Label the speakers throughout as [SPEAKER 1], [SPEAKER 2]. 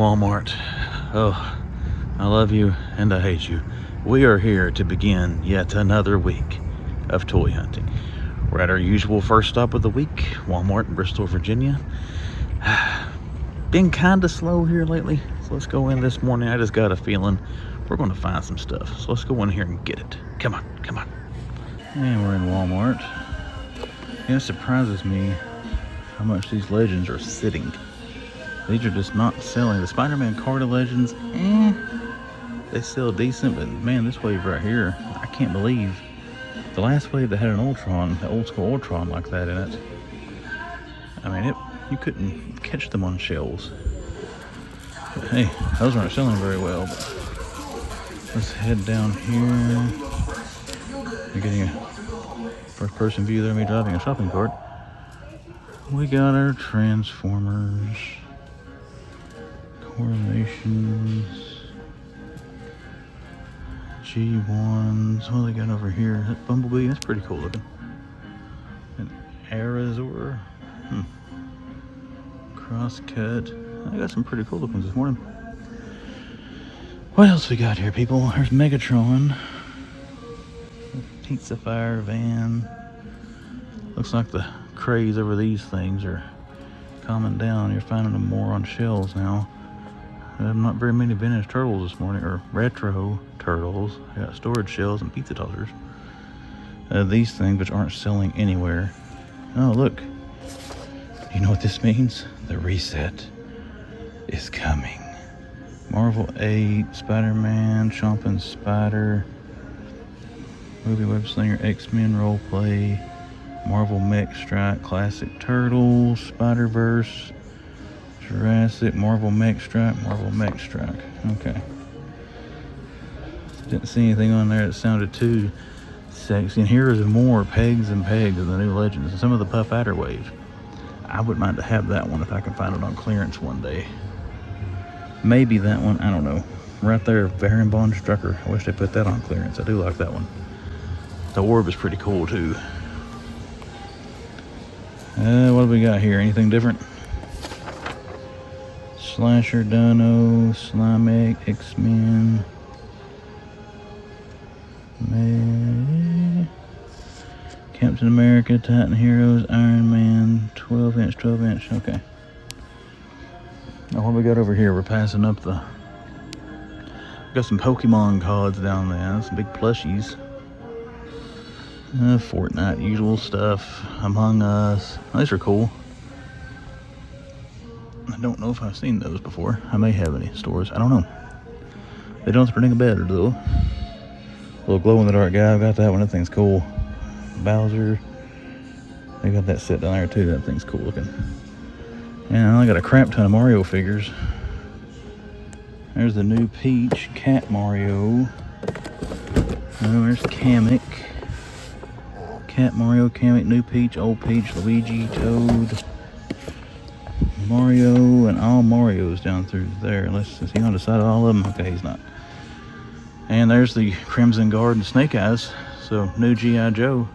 [SPEAKER 1] Walmart. Oh, I love you and I hate you. We are here to begin yet another week of toy hunting. We're at our usual first stop of the week, Walmart in Bristol, Virginia. Been kind of slow here lately, so let's go in this morning. I just got a feeling we're going to find some stuff. So let's go in here and get it. Come on, come on. And we're in Walmart. It surprises me how much these legends are sitting. These are just not selling. The Spider-Man card of legends, they sell decent, but man, this wave right here, I can't believe. The last wave that had an Ultron, the old school Ultron like that in it, I mean, you couldn't catch them on shelves. But hey, those aren't selling very well. But let's head down here. We're getting a first-person view there of me driving a shopping cart. We got our Transformers, Coronations, G1s. What do they got over here? That Bumblebee, that's pretty cool looking. An Arizor, Crosscut. I got some pretty cool looking ones this morning. What else we got here, people? There's Megatron, Pizza Fire Van. Looks like the craze over these things are calming down. You're finding them more on shelves now. Not very many vintage turtles this morning, or retro turtles. I got storage shells and pizza tossers. These things which aren't selling anywhere. Oh, look. You know what this means? The reset is coming. Marvel 8, Spider-Man, Chomping Spider, Movie Web Slinger, X-Men Roleplay, Marvel Mech Strike, Classic Turtles, Spider-Verse, Jurassic, Marvel Mech Strike, Marvel Mech Strike. Okay. Didn't see anything on there that sounded too sexy. And here is more pegs and pegs of the new Legends. And some of the Puff Adder Wave. I wouldn't mind to have that one if I can find it on clearance one day. Maybe that one, I don't know. Right there, Baron Von Strucker. I wish they put that on clearance. I do like that one. The orb is pretty cool too. What do we got here? Anything different? Slasher, Dino, Slimek, X-Men, Captain America, Titan Heroes, Iron Man, 12-inch, okay. Now what do we got over here? We're passing up the... Got some Pokemon cards down there, some big plushies. Fortnite, usual stuff, Among Us. These are cool. I don't know if I've seen those before. I may have any stores. I don't know. They don't ring a bell though. Little glow-in-the-dark guy. I've got that one. That thing's cool. Bowser. They got that set down there too. That thing's cool looking. And I got a crap ton of Mario figures. There's the new Peach, Cat Mario. Oh, there's Kamek. Cat Mario, Kamek, new Peach, old Peach, Luigi, Toad, Mario, and all Marios down through there. Is he on the side of all of them? Okay, he's not. And there's the Crimson Guard and Snake Eyes. So, new G.I. Joe.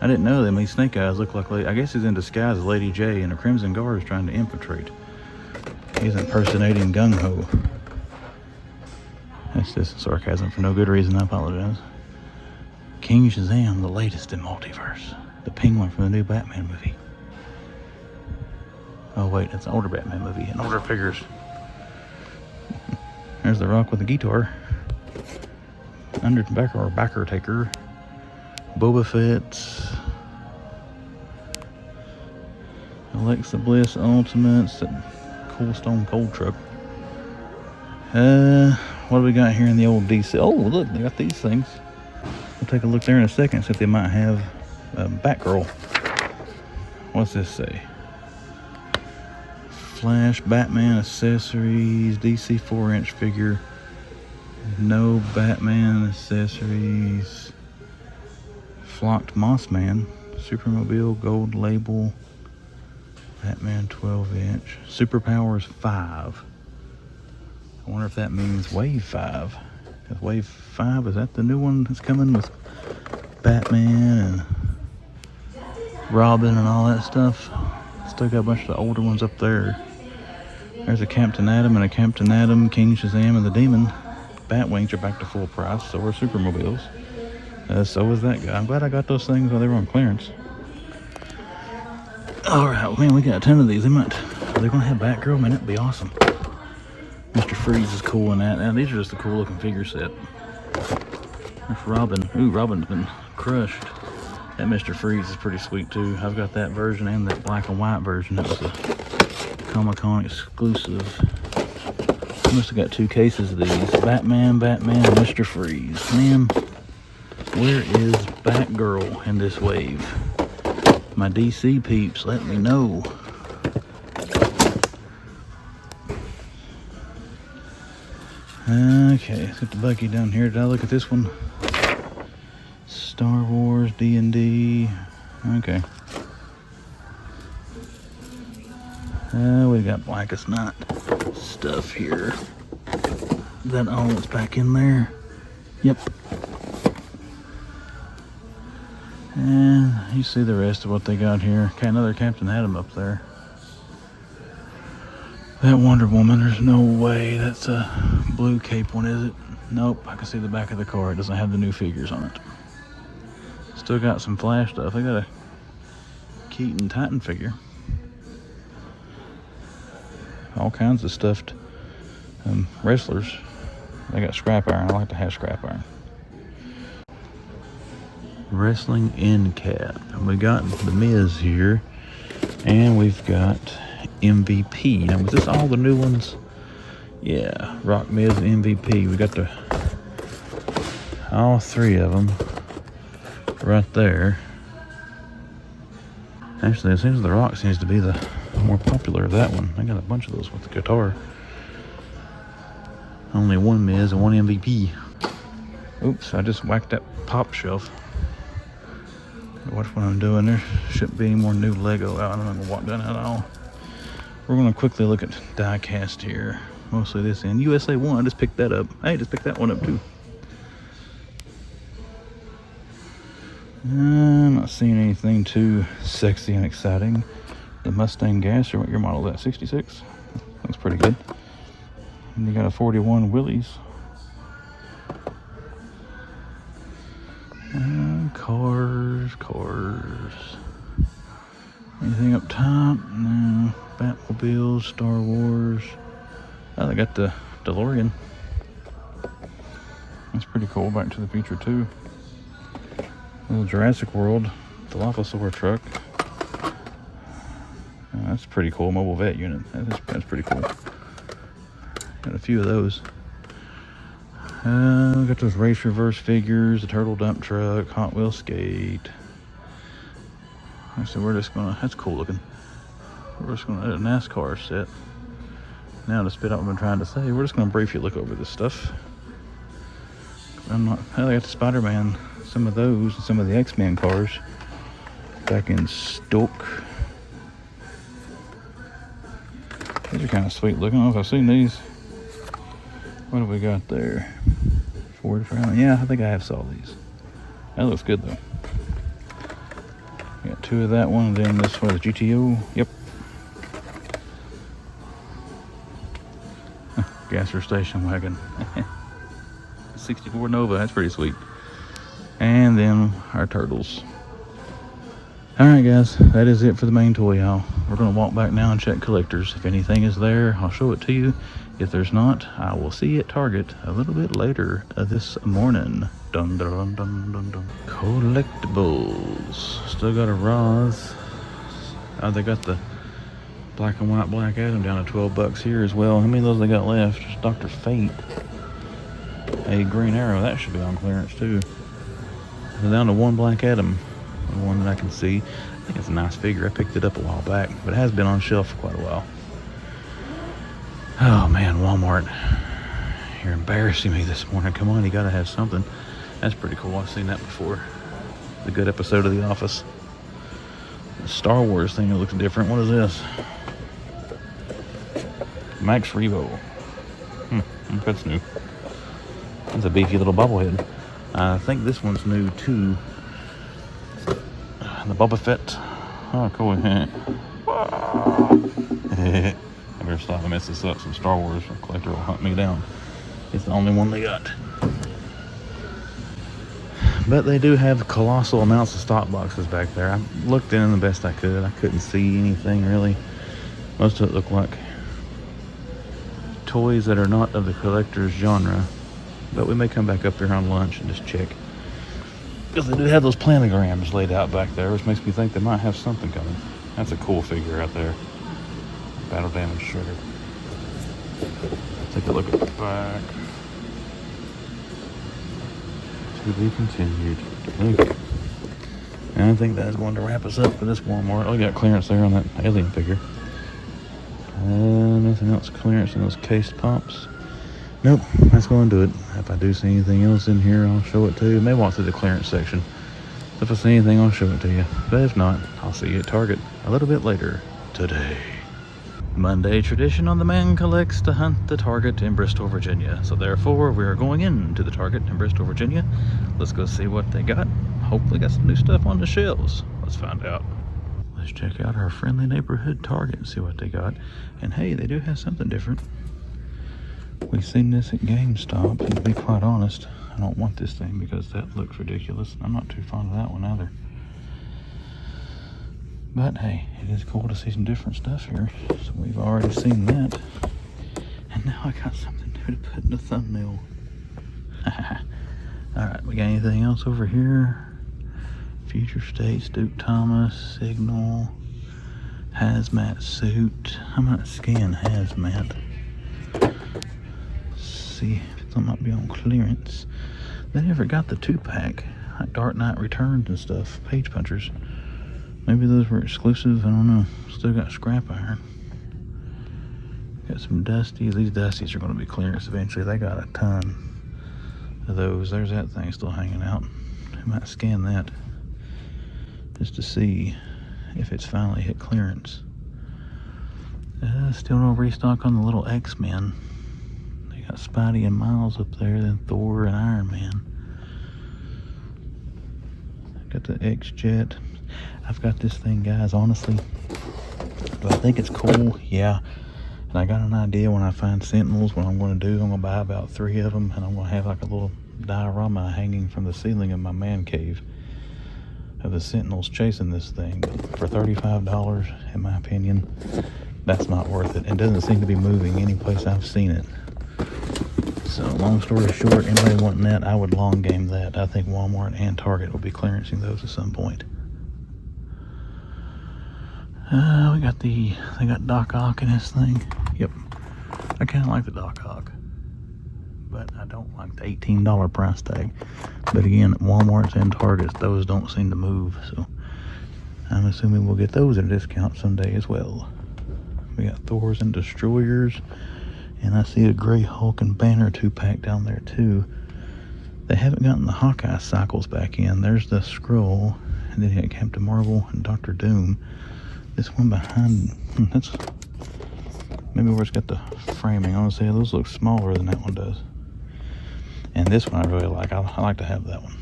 [SPEAKER 1] I didn't know that. I mean, Snake Eyes look like... I guess he's in disguise as Lady J, and the Crimson Guard is trying to infiltrate. He's impersonating Gung-Ho. That's just sarcasm for no good reason. I apologize. King Shazam, the latest in multiverse. The Penguin from the new Batman movie. Oh wait, that's an older Batman movie and older figures. There's the Rock with the guitar. Backer Taker. Boba Fett. Alexa Bliss Ultimates. That cool Stone Cold truck. What do we got here in the old DC? Oh look, they got these things. We'll take a look there in a second, see if they might have Batgirl. What's this say? Flash, Batman accessories, DC 4-inch figure. No Batman accessories. Flocked Mossman, Supermobile, gold label. Batman 12-inch. Superpowers 5. I wonder if that means Wave 5. Because Wave 5, is that the new one that's coming with Batman and Robin and all that stuff? Still got a bunch of the older ones up there. There's a Captain Atom and a Captain Atom, King Shazam and the Demon. Batwings are back to full price, so are Supermobiles. So is that guy. I'm glad I got those things while they were on clearance. Alright, man, we got a ton of these. They're going to have Batgirl, man, that'd be awesome. Mr. Freeze is cool in that. Now, these are just a cool looking figure set. There's Robin. Ooh, Robin's been crushed. That Mr. Freeze is pretty sweet too. I've got that version and that black and white version. That was a Comic-Con exclusive. I must have got 2 cases of these. Batman, Mr. Freeze. Man, where is Batgirl in this wave? My DC peeps, let me know. Okay, let's get the Bucky down here. Did I look at this one? Star Wars, D&D. Okay. We got Blackest Night stuff here. Is that all that's back in there? Yep. And you see the rest of what they got here. Okay, another Captain Atom up there. That Wonder Woman, there's no way that's a blue cape one, is it? Nope, I can see the back of the car. It doesn't have the new figures on it. Still got some Flash stuff. They got a Keaton Titan figure. All kinds of stuffed wrestlers. They got scrap iron. I like to have scrap iron. Wrestling end cap. And we got the Miz here. And we've got MVP. Now, was this all the new ones? Yeah, Rock, Miz, MVP. We got all 3 of them right there. Actually, it seems the Rock seems to be the more popular of that one. I got a bunch of those with the guitar. Only 1 Miz and 1 MVP. Oops, I just whacked that pop shelf. Watch what I'm doing. There shouldn't be any more new Lego out. I'm not gonna walk down at all. We're gonna quickly look at die cast here. Mostly this end. USA 1, I just picked that up. Hey, just picked that one up too. I'm not seeing anything too sexy and exciting. The Mustang Gas, or what your model is that? 66? Looks pretty good. And you got a 41 Willys. Cars. Anything up top? No. Batmobiles, Star Wars. Oh, they got the DeLorean. That's pretty cool. Back to the Future too. Little Jurassic World, the Dilophosaur truck. That's pretty cool. Mobile vet unit. That's pretty cool. Got a few of those. Got those race reverse figures, the turtle dump truck, Hot Wheels skate. So we're just gonna. That's cool looking. We're just gonna a NASCAR set. Now to spit out what I'm trying to say, we're just gonna briefly look over this stuff. I got the Spider-Man, some of those, and some of the X-Men cars back in stock. These are kind of sweet looking. I don't know if I've seen these. What have we got there? Ford Fairlane. Yeah, I think I have saw these. That looks good though. Got 2 of that one, and then this was GTO. Yep. Gasser station wagon. 64 Nova, that's pretty sweet. And then our turtles. Alright guys, that is it for the main toy haul. We're going to walk back now and check collectors. If anything is there, I'll show it to you. If there's not, I will see you at Target a little bit later this morning. Dun dun dun dun dun. Collectibles. Still got a Roz. They got the black and white Black Adam down to $12 here as well. How many of those they got left? Dr. Fate. A Green Arrow, that should be on clearance too. They're down to 1 Black Adam. The one that I can see. I think it's a nice figure. I picked it up a while back, but it has been on shelf for quite a while. Oh man, Walmart. You're embarrassing me this morning. Come on, you gotta have something. That's pretty cool. I've seen that before. The good episode of The Office. The Star Wars thing that looks different. What is this? Max Rebo. That's new. That's a beefy little bobblehead. I think this one's new too. The Boba Fett. Oh, cool. I better stop and mess this up. Some Star Wars collector will hunt me down. It's the only one they got. But they do have colossal amounts of stock boxes back there. I looked in the best I could. I couldn't see anything really. Most of it looked like toys that are not of the collector's genre. But we may come back up there on lunch and just check. Because they do have those planograms laid out back there, which makes me think they might have something coming. That's a cool figure right there. Battle damage shredder. Take a look at the back. To be continued. Okay. And I think that's going to wrap us up for this Walmart. Oh, we got clearance there on that alien figure. Nothing else clearance in those case pumps. Nope, that's going to do it. If I do see anything else in here, I'll show it to you. Maybe walk through the clearance section. If I see anything, I'll show it to you. But if not, I'll see you at Target a little bit later today. Monday tradition on the Man Collects to hunt the Target in Bristol, Virginia. So therefore, we are going into the Target in Bristol, Virginia. Let's go see what they got. Hopefully got some new stuff on the shelves. Let's find out. Let's check out our friendly neighborhood Target and see what they got. And hey, they do have something different. We've seen this at GameStop, and to be quite honest, I don't want this thing because that looks ridiculous. I'm not too fond of that one either. But hey, it is cool to see some different stuff here. So we've already seen that. And now I got something new to put in the thumbnail. Alright, we got anything else over here? Future States, Duke Thomas, Signal, Hazmat Suit. I might scan Hazmat. See if something might be on clearance. They never got the 2-pack, like Dark Knight Returns and stuff, Page Punchers. Maybe those were exclusive, I don't know. Still got scrap iron. Got some Dusties. These Dusties are going to be clearance eventually. They got a ton of those. There's that thing still hanging out. I might scan that just to see if it's finally hit clearance. Still no restock on the little X-Men. They got Spidey and Miles up there, then Thor and Iron Man. Got the X-Jet. I've got this thing, guys, honestly. Do I think it's cool? Yeah. And I got an idea when I find Sentinels, what I'm going to do. I'm going to buy about 3 of them, and I'm going to have like a little diorama hanging from the ceiling of my man cave of the Sentinels chasing this thing. But for $35, in my opinion, that's not worth it. It doesn't seem to be moving any place I've seen it. So long story short, anybody wanting that, I would long game that. I think Walmart and Target will be clearancing those at some point. They got Doc Ock in this thing. Yep. I kind of like the Doc Ock, but I don't like the $18 price tag. But again, at Walmart's and Target's, those don't seem to move, so I'm assuming we'll get those at a discount someday as well. We got Thors and Destroyers, and I see a Grey Hulk and Banner 2-pack down there too. They haven't gotten the Hawkeye cycles back in. There's the Skrull, and then you got Captain Marvel and Dr. Doom. This one behind, that's maybe where it's got the framing. I want to say those look smaller than that one does. And this one I really like. I like to have that one.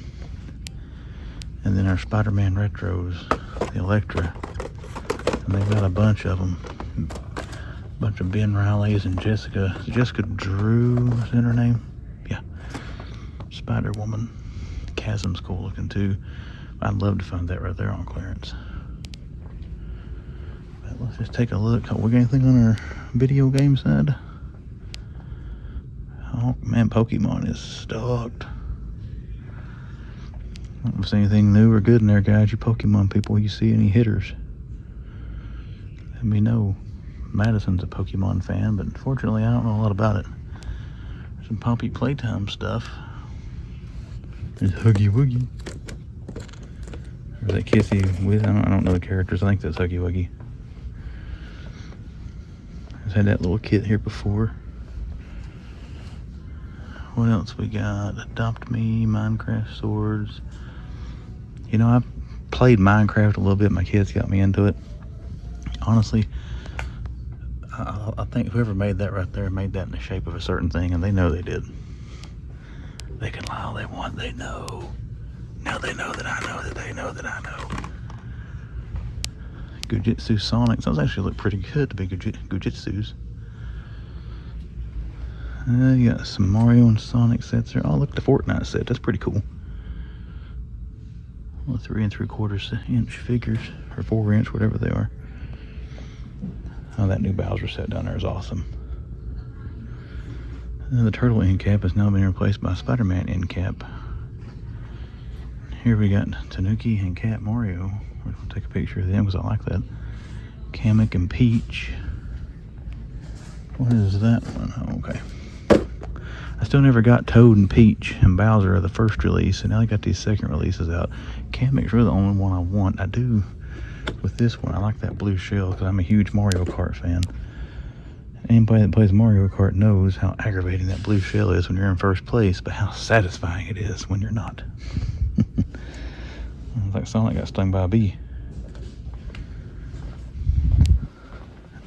[SPEAKER 1] And then our Spider-Man retros, the Elektra. And they've got a bunch of them. A bunch of Ben Reilly's and Jessica Drew, is that her name? Yeah. Spider-Woman. Chasm's cool looking too. I'd love to find that right there on clearance. Let's just take a look. We got anything on our video game side? Oh man, Pokemon is stocked. I don't see anything new or good in there, guys. You Pokemon people, you see any hitters, let me know. Madison's a Pokemon fan, but unfortunately I don't know a lot about it. There's some Poppy Playtime stuff. There's Huggy Wuggy. Or that Kissy with, I don't know the characters. I think that's Huggy Wuggy. I've had that little kit here before. What else we got? Adopt Me, Minecraft swords. You know, I've played Minecraft a little bit. My kids got me into it. Honestly, I think whoever made that right there made that in the shape of a certain thing, and they know they did. They can lie all they want. They know. Now they know that I know that they know that I know. Gujitsu Sonics. Those actually look pretty good to be Gujitsus. You got some Mario and Sonic sets there. Oh, look, the Fortnite set. That's pretty cool. Well, 3 3/4 inch figures, or 4 inch, whatever they are. Oh, that new Bowser set down there is awesome. And the turtle end cap has now been replaced by Spider-Man end cap. Here we got Tanuki and Cat Mario. We're gonna take a picture of them because I like that. Kamek and Peach. What is that one? Oh, okay. I still never got Toad and Peach and Bowser of the first release, and now I got these second releases out. Kamek's really the only one I want. I do with this one. I like that blue shell because I'm a huge Mario Kart fan. Anybody that plays Mario Kart knows how aggravating that blue shell is when you're in first place, but how satisfying it is when you're not. It's like Sonic got stung by a bee.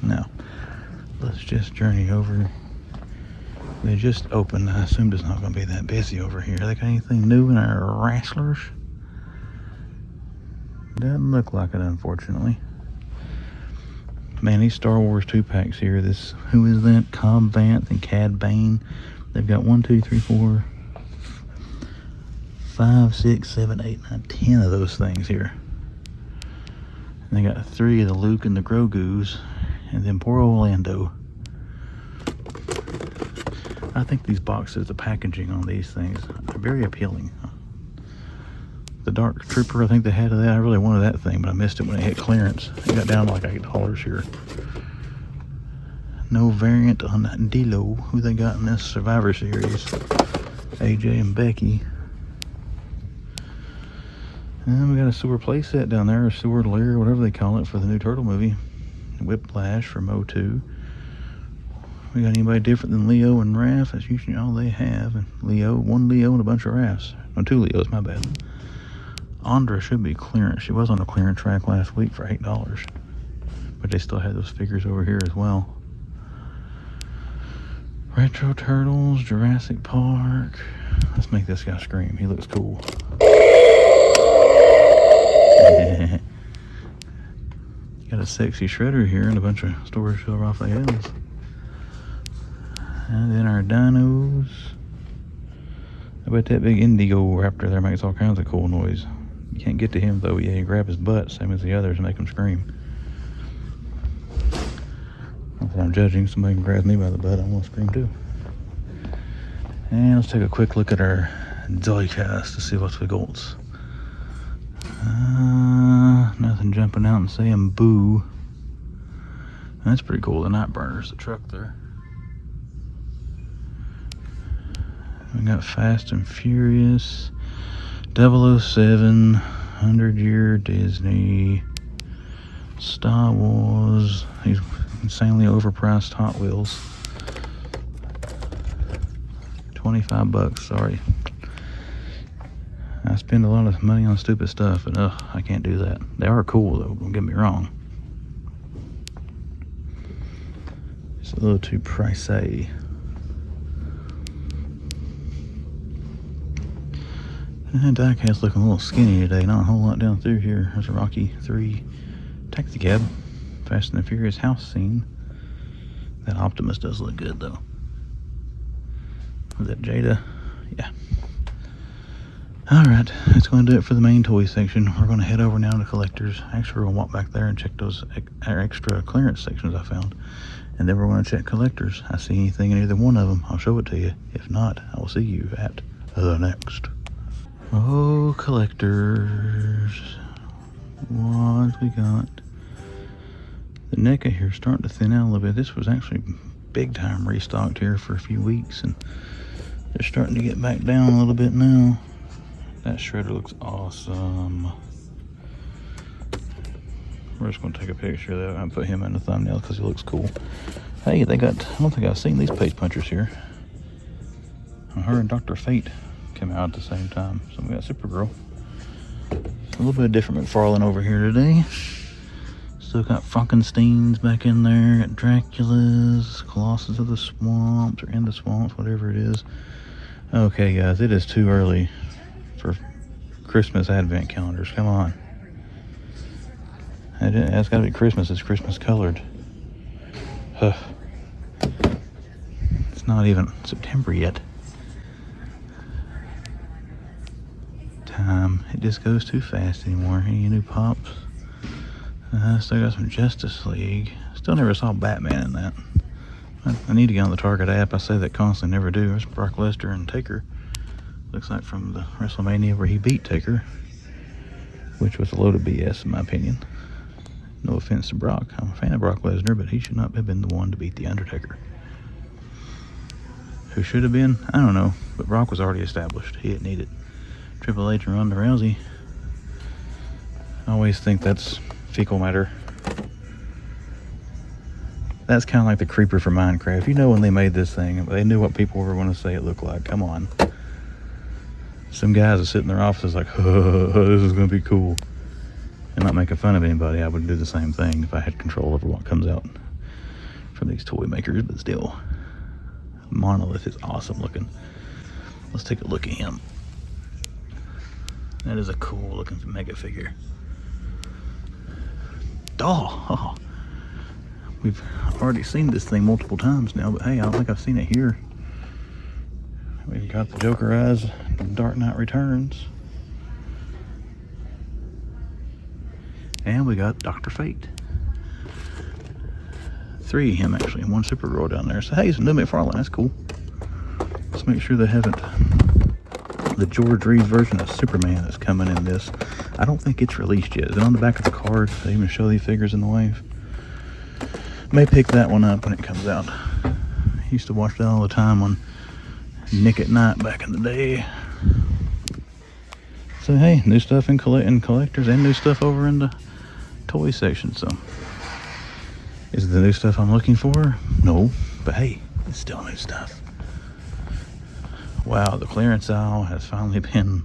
[SPEAKER 1] Now, let's just journey over. They just opened. I assumed it's not going to be that busy over here. They got anything new in our wrestlers? Doesn't look like it, unfortunately. Man, these Star Wars 2-packs here. This, who is that? Cobb Vanth and Cad Bane. They've got 1, 2, 3, 4, 5, 6, 7, 8, 9, 10 of those things here. And they got 3 of the Luke and the Grogu's, and then poor old Lando. I think these boxes, the packaging on these things are very appealing. The Dark Trooper, I think they had of that. I really wanted that thing, but I missed it when it hit clearance. It got down to like $8 here. No variant on D-Lo, who they got in this Survivor Series. AJ and Becky. And we got a sewer playset down there, a sewer lair, whatever they call it, for the new Turtle movie. Whiplash from O2. We got anybody different than Leo and Raph? That's usually all they have. And one Leo and a bunch of Raphs. No, 2 Leos, my bad. Andra should be clearance. She was on a clearance track last week for $8. But they still had those figures over here as well. Retro Turtles, Jurassic Park. Let's make this guy scream. He looks cool. Got a sexy Shredder here and a bunch of Storage Hill Raphaels. And then our dinos. I bet that big Indigo Raptor there makes all kinds of cool noise. You can't get to him though. Yeah, you grab his butt, same as the others, and make him scream. If I'm judging, somebody can grab me by the butt, I want to scream too. And let's take a quick look at our diecast to see what we got. Nothing jumping out and saying boo. That's pretty cool. The Nightburners, the truck there. We got Fast and Furious, 007, 100-Year Disney, Star Wars, these insanely overpriced Hot Wheels. $25, sorry. I spend a lot of money on stupid stuff, and I can't do that. They are cool though, don't get me wrong. It's a little too pricey. And diecast looking a little skinny today, not a whole lot down through here. There's a Rocky 3 taxi cab, Fast and the Furious house scene. That Optimus does look good though. Was that Jada? Yeah. Alright, that's going to do it for the main toy section. We're going to head over now to collectors. Actually, we're going to walk back there and check those extra clearance sections I found. And then we're going to check collectors. I see anything in either one of them, I'll show it to you. If not, I will see you at the next. Oh, collectors. What we got? The NECA here is starting to thin out a little bit. This was actually big time restocked here for a few weeks, and they're starting to get back down a little bit now. That shredder looks awesome. We're just going to take a picture of that and put him in the thumbnail because he looks cool. Hey, they got, I don't think I've seen these page punchers here. Her and Dr. Fate came out at the same time. So we got Supergirl. A little bit of different McFarlane over here today. Still got Frankensteins back in there. Got Dracula's, Colossus of the Swamps, or In the Swamps, whatever it is. Okay, guys, it is too early for Christmas advent calendars. Come on. It's got to be Christmas. It's Christmas colored. It's It's not even September yet. Time, it just goes too fast anymore. Any new pops? Still got some Justice League. Still never saw Batman in that. I need to get on the Target app. I say that constantly, never do. There's Brock Lesnar and Taker. Looks like from the WrestleMania where he beat Taker, which was a load of BS in my opinion. No offense to Brock. I'm a fan of Brock Lesnar, but he should not have been the one to beat The Undertaker. Who should have been? I don't know. But Brock was already established. He didn't need it. Triple H and Ronda Rousey. I always think that's fecal matter. That's kind of like the creeper for Minecraft. You know when they made this thing, they knew what people were going to say it looked like. Come on. Some guys are sitting in their offices like, this is going to be cool. And not making fun of anybody, I would do the same thing if I had control over what comes out from these toy makers, but still. Monolith is awesome looking. Let's take a look at him. That is a cool looking mega figure. Oh, we've already seen this thing multiple times now, but hey, I don't think I've seen it here. We've got the Joker eyes, Dark Knight Returns. And we got Dr. Fate. 3 of him actually, and 1 Supergirl down there. So hey, some new McFarlane, that's cool. Let's make sure they haven't. The George Reeves version of Superman is coming in this. I don't think it's released yet. Is it on the back of the card? They even show these figures in the wave. May pick that one up when it comes out. Used to watch that all the time on Nick at Night back in the day. So hey, new stuff in collectors and new stuff over in the toy section. So is it the new stuff I'm looking for? No, but hey, it's still new stuff. Wow, the clearance aisle has finally been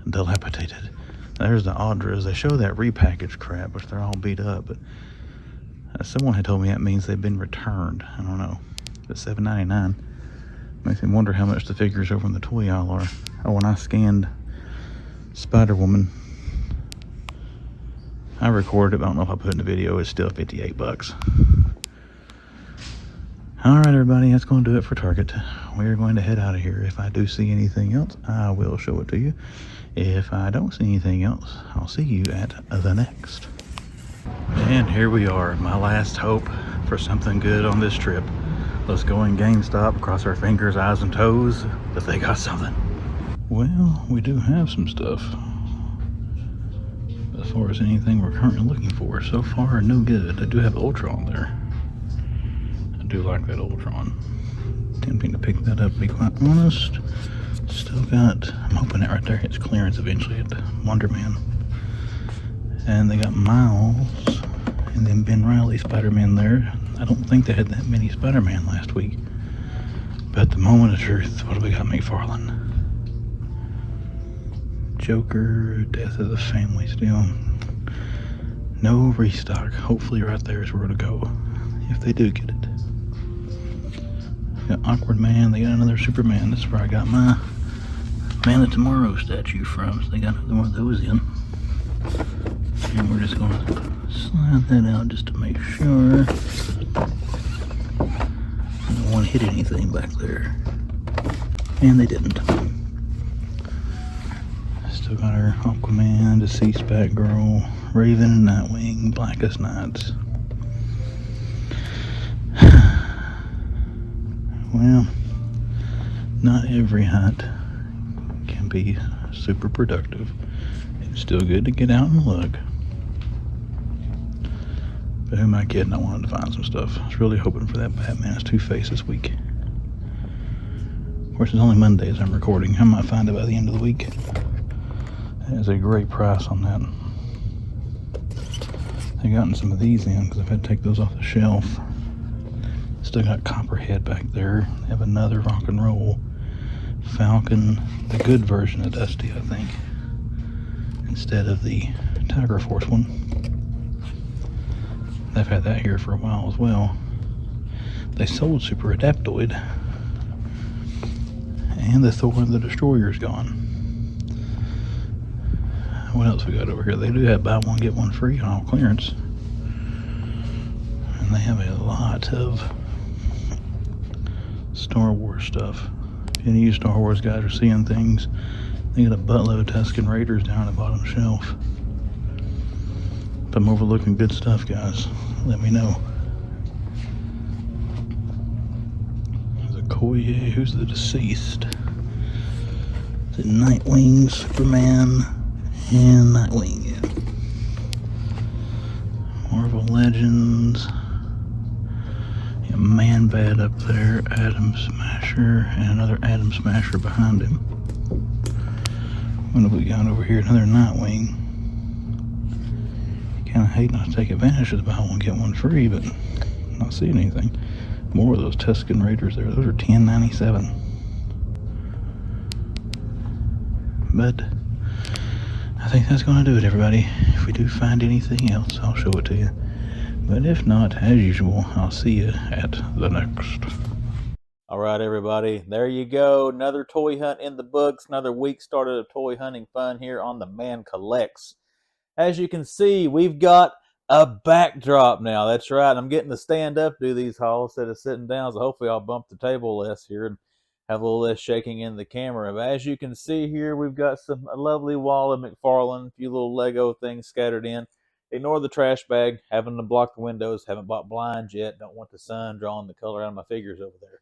[SPEAKER 1] dilapidated. There's the Audras. They show that repackaged crap, which they're all beat up, but someone had told me that means they've been returned. I don't know. But $7.99 makes me wonder how much the figures over in the toy aisle are. Oh, when I scanned Spider-Woman, I recorded it, but I don't know if I put it in the video. It's still $58. Alright everybody, that's going to do it for Target. We're going to head out of here. If I do see anything else, I will show it to you. If I don't see anything else, I'll see you at the next. And here we are, my last hope for something good on this trip. Let's go in GameStop, cross our fingers, eyes, and toes that they got something. Well, we do have some stuff. As far as anything we're currently looking for, so far, no good. I do have Ultron there. I do like that Ultron. Tempting to pick that up, to be quite honest. Still got, I'm hoping that right there hits clearance eventually at Wonder Man. And they got Miles, and then Ben Reilly Spider-Man there. I don't think they had that many Spider-Man last week. But the moment of truth, what do we got, McFarlane? Joker, Death of the Family still. No restock. Hopefully right there is where to go, if they do get it. Got Awkward Man, they got another Superman. This is where I got my Man of Tomorrow statue from, so they got another one of those in. And we're just gonna slide that out just to make sure I don't want to hit anything back there. And they didn't. Still got our Aquaman, Deceased Batgirl, Raven and Nightwing, Blackest Nights. Well, not every hunt can be super productive. It's still good to get out and look. But who am I kidding? I wanted to find some stuff. I was really hoping for that Batman's Two-Face this week. Of course, it's only Mondays I'm recording. I might find it by the end of the week. That is a great price on that. I've gotten some of these in because I've had to take those off the shelf. Still got Copperhead back there. They have another rock and roll Falcon, the good version of Dusty, I think, instead of the Tiger Force one. They've had that here for a while as well. They sold Super Adaptoid, and the Thor the Destroyer's gone. What else we got over here? They do have buy one get one free on all clearance, and they have a lot of Star Wars stuff. If any of you Star Wars guys are seeing things, they got a buttload of Tusken Raiders down the bottom shelf. If I'm overlooking good stuff, guys, let me know. There's a Koye. Who's the deceased? Is it Nightwing, Superman, and Nightwing? Yeah. Marvel Legends. Yeah, Man-Bat up there. Atom Smasher, and another Atom Smasher behind him. What have we got over here? Another Nightwing. Kind of hate not to take advantage of the buy one get one free, but not seeing anything. More of those Tusken Raiders there. Those are $10.97. But I think that's going to do it, everybody. If we do find anything else, I'll show it to you. But if not, as usual, I'll see you at the next. All right, everybody. There you go. Another toy hunt in the books. Another week started of toy hunting fun here on The Man Collects. As you can see, we've got a backdrop now. That's right. I'm getting to stand up, do these hauls instead of sitting down. So hopefully I'll bump the table less here and have a little less shaking in the camera. But as you can see here, we've got a lovely wall of McFarlane, a few little Lego things scattered in. Ignore the trash bag, having to block the windows, haven't bought blinds yet, don't want the sun drawing the color out of my figures over there.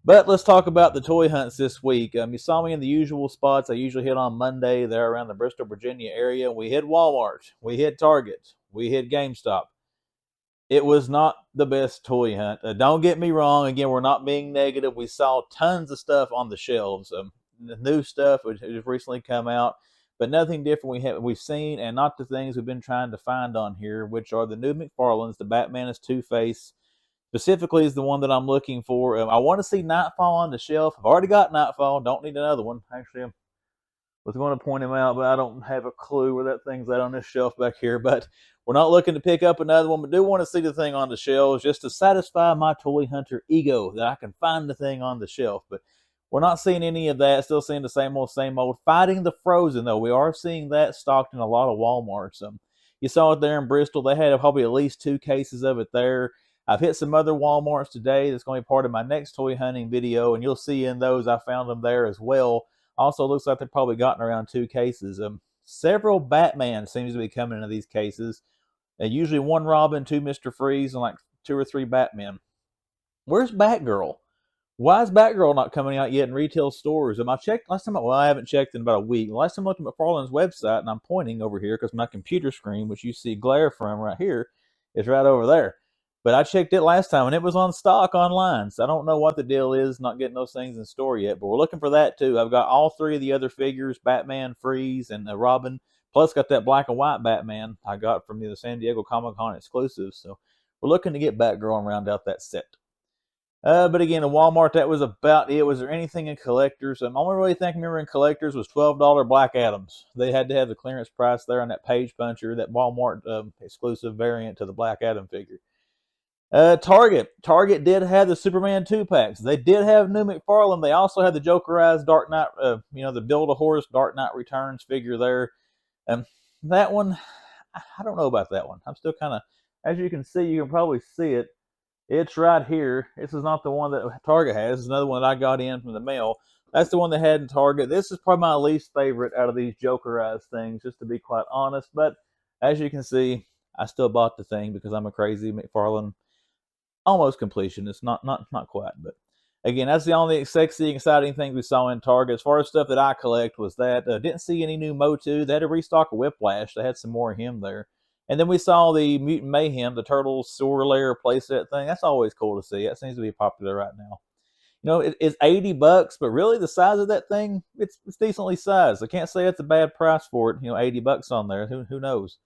[SPEAKER 1] But let's talk about the toy hunts this week. You saw me in the usual spots I usually hit on Monday there around the Bristol, Virginia area. We hit Walmart, we hit Target, we hit GameStop. It was not the best toy hunt. Don't get me wrong. Again, we're not being negative. We saw tons of stuff on the shelves. The new stuff which has recently come out, but nothing different we've seen, and not the things we've been trying to find on here, which are the new McFarlanes, the Batman as Two-Face. Specifically is the one that I'm looking for. I want to see Nightfall on the shelf. I've already got Nightfall. Don't need another one. Actually, I was going to point him out, but I don't have a clue where that thing's at on this shelf back here. But we're not looking to pick up another one, but do want to see the thing on the shelves just to satisfy my toy hunter ego that I can find the thing on the shelf. But we're not seeing any of that. Still seeing the same old, same old. Fighting the Frozen, though. We are seeing that stocked in a lot of Walmarts. You saw it there in Bristol. They had probably at least 2 cases of it there. I've hit some other Walmarts today. That's going to be part of my next toy hunting video, and you'll see in those I found them there as well. Also, looks like they've probably gotten around 2 cases. Several Batman seems to be coming into these cases. Usually 1 Robin, 2 Mr. Freeze, and like 2 or 3 Batman. Where's Batgirl? Why is Batgirl not coming out yet in retail stores? I checked last time. Well, I haven't checked in about a week. Last time I looked at McFarlane's website, and I'm pointing over here because my computer screen, which you see glare from right here, is right over there. But I checked it last time, and it was on stock online. So I don't know what the deal is, not getting those things in store yet. But we're looking for that, too. I've got all 3 of the other figures, Batman, Freeze, and Robin. Plus got that black and white Batman I got from the San Diego Comic-Con exclusive. So we're looking to get Batgirl and round out that set. But again, in Walmart, that was about it. Was there anything in collectors? The only really thing I remember in collectors was $12 Black Adams. They had to have the clearance price there on that page puncher, that Walmart exclusive variant to the Black Adam figure. Target did have the Superman 2-packs. They did have new McFarlane. They also had the Jokerized Dark Knight, the Build-A-Horse Dark Knight Returns figure there. That one, I don't know about that one. I'm still kind of, as you can see, you can probably see it. It's right here. This is not the one that Target has. It's another one that I got in from the mail. That's the one they had in Target. This is probably my least favorite out of these Jokerized things, just to be quite honest. But as you can see, I still bought the thing because I'm a crazy McFarlane almost completionist. Not quite, but again, that's the only sexy, exciting thing we saw in Target. As far as stuff that I collect was that. Didn't see any new Motu. They had to restock a Whiplash. They had some more of him there. And then we saw the Mutant Mayhem, the Turtles sewer layer playset thing. That's always cool to see. That seems to be popular right now. It's $80, but really the size of that thing, it's decently sized. I can't say it's a bad price for it. $80 on there. Who knows?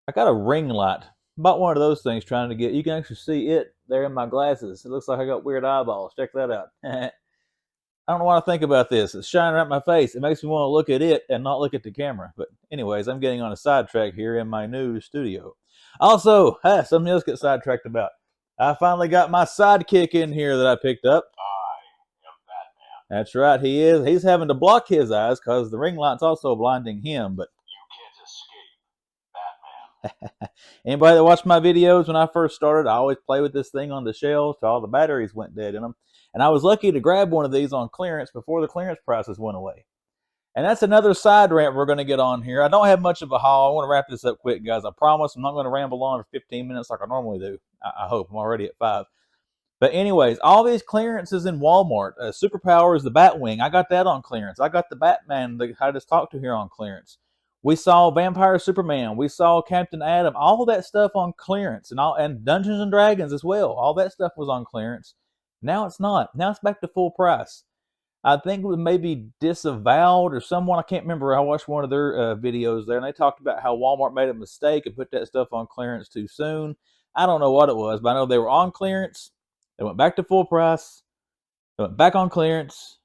[SPEAKER 1] I got a ring light. Bought one of those things trying to get, you can actually see it there in my glasses. It looks like I got weird eyeballs. Check that out. I don't know what I think about this. It's shining right in my face. It makes me want to look at it and not look at the camera. But anyways, I'm getting on a sidetrack here in my new studio. Also, something else to get sidetracked about. I finally got my sidekick in here that I picked up. I am Batman. That's right, he is. He's having to block his eyes because the ring light's also blinding him. But you can't escape Batman. Anybody that watched my videos when I first started, I always play with this thing on the shelves till all the batteries went dead in them. And I was lucky to grab one of these on clearance before the clearance prices went away. And that's another side rant we're going to get on here. I don't have much of a haul. I want to wrap this up quick, guys. I promise I'm not going to ramble on for 15 minutes like I normally do. I hope. I'm already at 5. But anyways, all these clearances in Walmart. Superpowers, the Batwing. I got that on clearance. I got the Batman that I just talked to here on clearance. We saw Vampire Superman. We saw Captain Atom. All that stuff on clearance. And Dungeons and Dragons as well. All that stuff was on clearance. Now it's not. Now it's back to full price. I think it was maybe Disavowed or someone. I can't remember. I watched one of their videos there, and they talked about how Walmart made a mistake and put that stuff on clearance too soon. I don't know what it was, but I know they were on clearance. They went back to full price. They went back on clearance.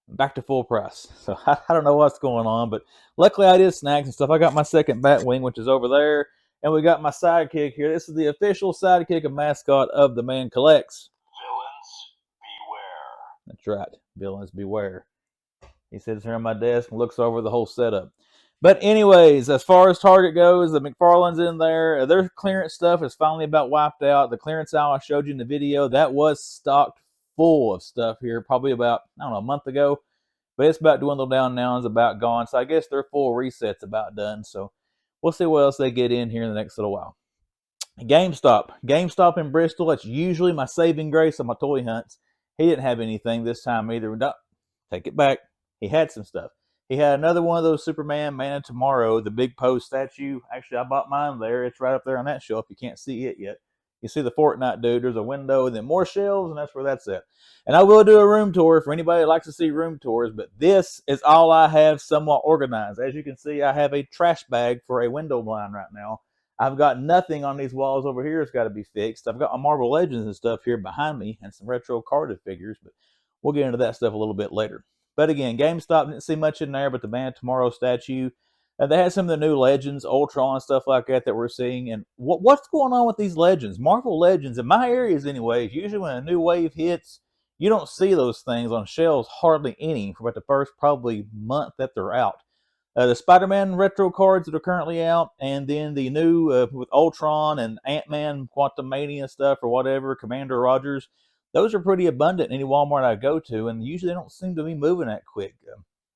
[SPEAKER 1] Back to full price. So I don't know what's going on, but luckily I did snacks and stuff. I got my second Batwing, which is over there, and we got my sidekick here. This is the official sidekick and mascot of The Man Collects. Villains beware. That's right. Villains beware. He sits here on my desk and looks over the whole setup. But anyways, as far as Target goes, the McFarlane's in there. Their clearance stuff is finally about wiped out. The clearance aisle I showed you in the video, that was stocked full of stuff here probably about, I don't know, a month ago. But it's about dwindled down now and it's about gone. So I guess their full reset's about done. So we'll see what else they get in here in the next little while. GameStop. GameStop in Bristol. That's usually my saving grace on my toy hunts. He didn't have anything this time either. Take it back. He had some stuff. He had another one of those Superman Man of Tomorrow, the big pose statue. Actually, I bought mine there. It's right up there on that shelf. You can't see it yet. You see the Fortnite dude. There's a window and then more shelves, and that's where that's at. And I will do a room tour for anybody that likes to see room tours, but this is all I have somewhat organized. As you can see, I have a trash bag for a window blind right now. I've got nothing on these walls over here. It's got to be fixed. I've got my Marvel Legends and stuff here behind me and some retro carded figures, but we'll get into that stuff a little bit later. But again, GameStop didn't see much in there but the Man Tomorrow statue. They had some of the new Legends, Ultron, stuff like that we're seeing. And what's going on with these Legends? Marvel Legends, in my areas anyways, usually when a new wave hits, you don't see those things on shelves hardly any for about the first probably month that they're out. The Spider-Man retro cards that are currently out, and then the new with Ultron and Ant-Man, Quantumania stuff or whatever, Commander Rogers, those are pretty abundant in any Walmart I go to, and usually they don't seem to be moving that quick.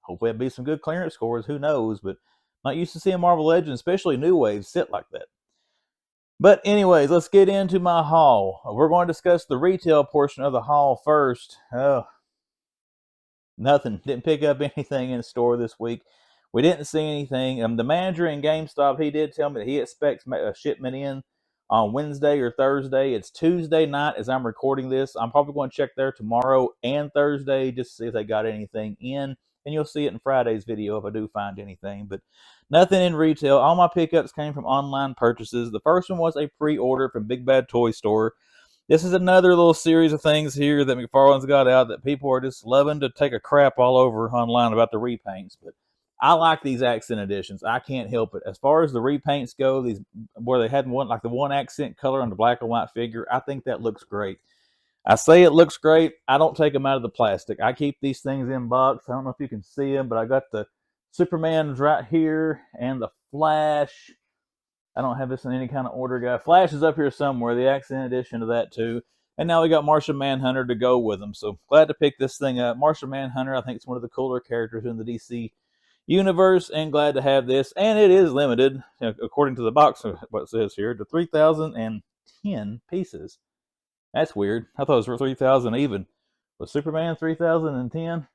[SPEAKER 1] Hopefully it'll be some good clearance scores, who knows, but not used to seeing Marvel Legends, especially new waves, sit like that. But anyways, let's get into my haul. We're going to discuss the retail portion of the haul first. Nothing. Didn't pick up anything in the store this week. We didn't see anything. The manager in GameStop, he did tell me that he expects a shipment in on Wednesday or Thursday. It's Tuesday night as I'm recording this. I'm probably going to check there tomorrow and Thursday just to see if they got anything in. And you'll see it in Friday's video if I do find anything. But nothing in retail. All my pickups came from online purchases. The first one was a pre-order from Big Bad Toy Store. This is another little series of things here that McFarlane's got out that people are just loving to take a crap all over online about the repaints. But I like these accent editions. I can't help it. As far as the repaints go, these where they had one like the one accent color on the black and white figure, I think that looks great. I say it looks great. I don't take them out of the plastic. I keep these things in box. I don't know if you can see them, but I got the Superman's right here and the Flash. I don't have this in any kind of order, guy. Flash is up here somewhere, the accent edition of that too. And now we got Martian Manhunter to go with them. So glad to pick this thing up. Martian Manhunter, I think it's one of the cooler characters in the DC universe, and glad to have this. And it is limited, according to the box, what it says here, to 3,010 pieces. That's weird. I thought it was 3,000 even. Was Superman 3,010?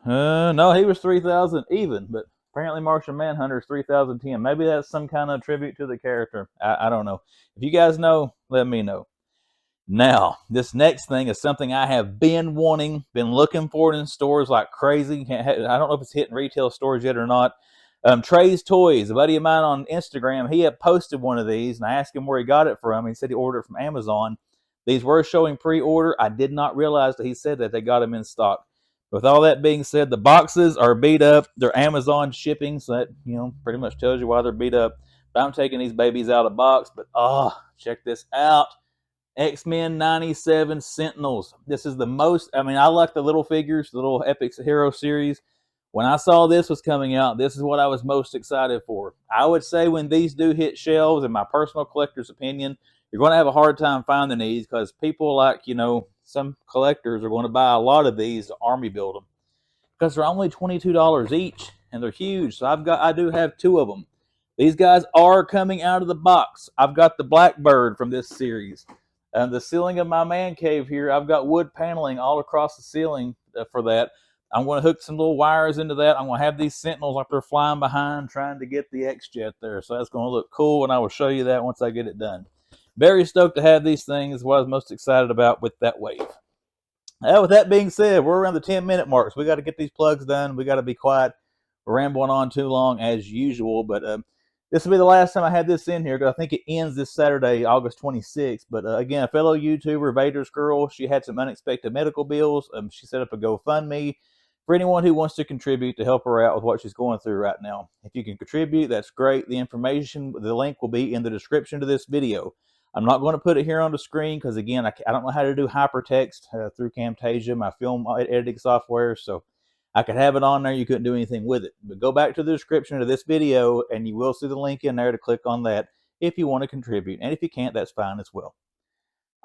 [SPEAKER 1] No, he was 3,000 even, but apparently Martian Manhunter is 3,010. Maybe that's some kind of tribute to the character. I don't know. If you guys know, let me know. Now, this next thing is something I have been wanting, been looking for it in stores like crazy. I don't know if it's hitting retail stores yet or not. Trey's Toys, a buddy of mine on Instagram, he had posted one of these, and I asked him where he got it from. He said he ordered it from Amazon. These were showing pre-order. I did not realize that he said that they got them in stock. With all that being said, the boxes are beat up. They're Amazon shipping, so that pretty much tells you why they're beat up. But I'm taking these babies out of box. But check this out. X-Men 97 Sentinels. This is the most, I like the little figures, the little Epic Hero series. When I saw this was coming out, this is what I was most excited for. I would say when these do hit shelves, in my personal collector's opinion, You're going to have a hard time finding these because people like, some collectors are going to buy a lot of these to army build them because they're only $22 each and they're huge. So I do have 2 of them. These guys are coming out of the box. I've got the Blackbird from this series. And the ceiling of my man cave here, I've got wood paneling all across the ceiling for that. I'm going to hook some little wires into that. I'm going to have these Sentinels like they're flying behind trying to get the X-Jet there. So that's going to look cool, and I will show you that once I get it done. Very stoked to have these things. What I was most excited about with that wave. With that being said, we're around the 10-minute mark, so we got to get these plugs done. We got to be quiet. We're rambling on too long as usual, but this will be the last time I have this in here because I think it ends this Saturday, August 26th. But again, a fellow YouTuber, VadersGirl, she had some unexpected medical bills. She set up a GoFundMe for anyone who wants to contribute to help her out with what she's going through right now. If you can contribute, that's great. The link will be in the description to this video. I'm not going to put it here on the screen because, again, I don't know how to do hypertext through Camtasia, my film editing software, so I could have it on there. You couldn't do anything with it. But go back to the description of this video, and you will see the link in there to click on that if you want to contribute. And if you can't, that's fine as well.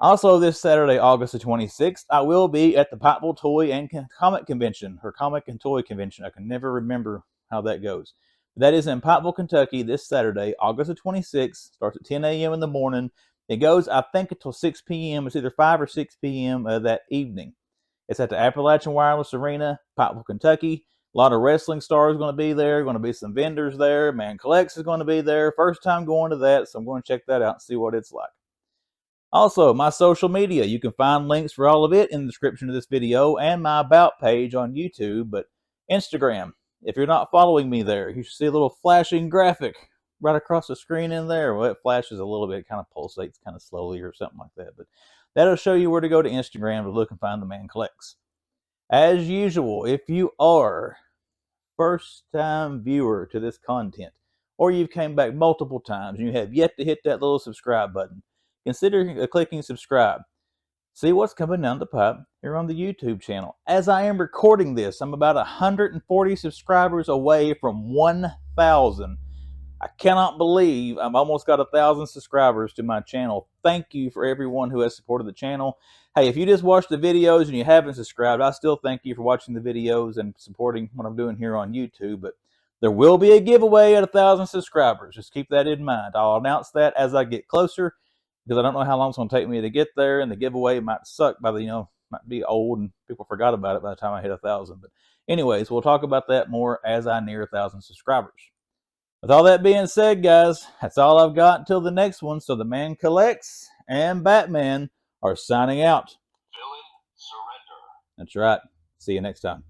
[SPEAKER 1] Also, this Saturday, August the 26th, I will be at the Pikeville Toy and Comic Convention, or Comic and Toy Convention. I can never remember how that goes. But that is in Pikeville, Kentucky, this Saturday, August the 26th. Starts at 10 a.m. in the morning. It goes, I think, until 6 p.m. It's either 5 or 6 p.m. That evening. It's at the Appalachian Wireless Arena, Pikeville, Kentucky. A lot of wrestling stars are going to be there. Going to be some vendors there. Man Collects is going to be there. First time going to that, so I'm going to check that out and see what it's like. Also, my social media. You can find links for all of it in the description of this video and my About page on YouTube. But Instagram, if you're not following me there, you should see a little flashing graphic right across the screen in there. Well, it flashes a little bit, it kind of pulsates kind of slowly or something like that. But that'll show you where to go to Instagram to look and find the Man Collects. As usual, if you are first-time viewer to this content, or you've came back multiple times and you have yet to hit that little subscribe button, consider clicking subscribe. See what's coming down the pipe here on the YouTube channel. As I am recording this, I'm about 140 subscribers away from 1,000. I cannot believe I've almost got 1,000 subscribers to my channel. Thank you for everyone who has supported the channel. Hey, if you just watch the videos and you haven't subscribed, I still thank you for watching the videos and supporting what I'm doing here on YouTube. But there will be a giveaway at 1,000 subscribers. Just keep that in mind. I'll announce that as I get closer because I don't know how long it's going to take me to get there, and the giveaway might suck by the, might be old and people forgot about it by the time I hit 1,000. But anyways, we'll talk about that more as I near 1,000 subscribers. With all that being said, guys, that's all I've got until the next one. So the Man Collects and Batman are signing out. Villain, surrender. That's right. See you next time.